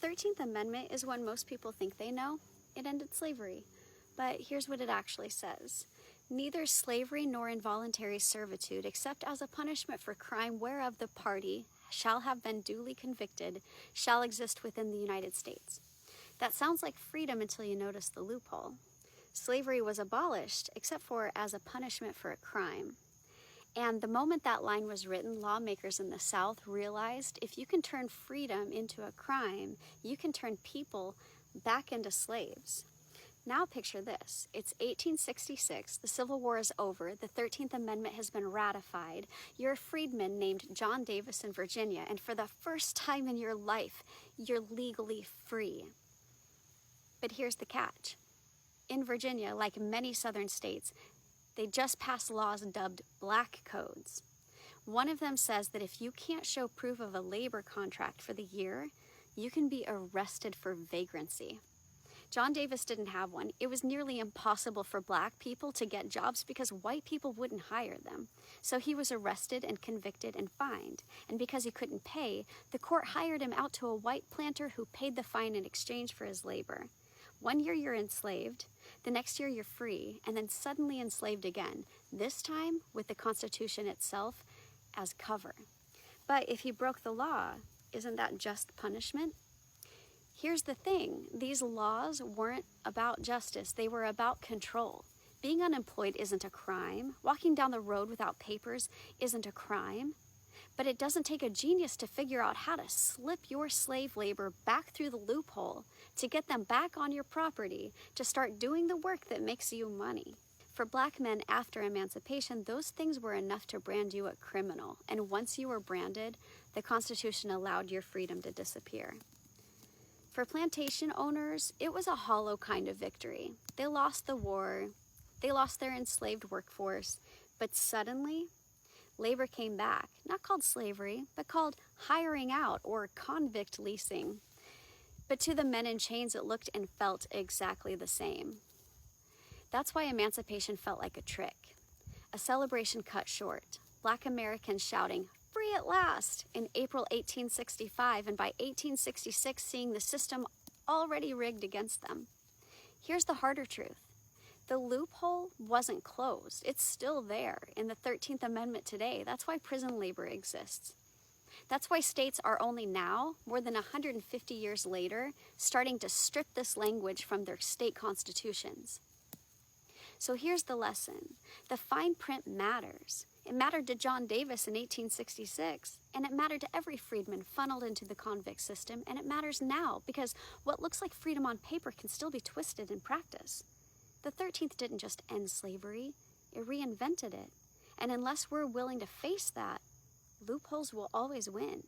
13th Amendment is one most people think they know. It ended slavery. But here's what it actually says. Neither slavery nor involuntary servitude, except as a punishment for crime whereof the party shall have been duly convicted, shall exist within the United States. That sounds like freedom until you notice the loophole. Slavery was abolished, except for as a punishment for a crime. And the moment that line was written, lawmakers in the South realized if you can turn freedom into a crime, you can turn people back into slaves. Now picture this. It's 1866, the Civil War is over, the 13th Amendment has been ratified, you're a freedman named John Davis in Virginia, and for the first time in your life, you're legally free. But here's the catch. In Virginia, like many southern states, they just passed laws dubbed black codes. One of them says that if you can't show proof of a labor contract for the year, you can be arrested for vagrancy. John Davis didn't have one. It was nearly impossible for black people to get jobs because white people wouldn't hire them. So he was arrested and convicted and fined. And because he couldn't pay, the court hired him out to a white planter who paid the fine in exchange for his labor. 1 year you're enslaved, the next year you're free, and then suddenly enslaved again, this time with the Constitution itself as cover. But if he broke the law, isn't that just punishment? Here's the thing, these laws weren't about justice, they were about control. Being unemployed isn't a crime. Walking down the road without papers isn't a crime. But it doesn't take a genius to figure out how to slip your slave labor back through the loophole, to get them back on your property, to start doing the work that makes you money. For black men after emancipation, those things were enough to brand you a criminal. And once you were branded, the Constitution allowed your freedom to disappear. For plantation owners, it was a hollow kind of victory. They lost the war, they lost their enslaved workforce, but suddenly, labor came back, not called slavery, but called hiring out or convict leasing. But to the men in chains, it looked and felt exactly the same. That's why emancipation felt like a trick, a celebration cut short, black Americans shouting, "Free at last!" in April 1865, and by 1866 seeing the system already rigged against them. Here's the harder truth. The loophole wasn't closed. It's still there in the 13th Amendment today. That's why prison labor exists. That's why states are only now, more than 150 years later, starting to strip this language from their state constitutions. So here's the lesson. The fine print matters. It mattered to John Davis in 1866, and it mattered to every freedman funneled into the convict system, and it matters now because what looks like freedom on paper can still be twisted in practice. The 13th didn't just end slavery, it reinvented it. And unless we're willing to face that, loopholes will always win.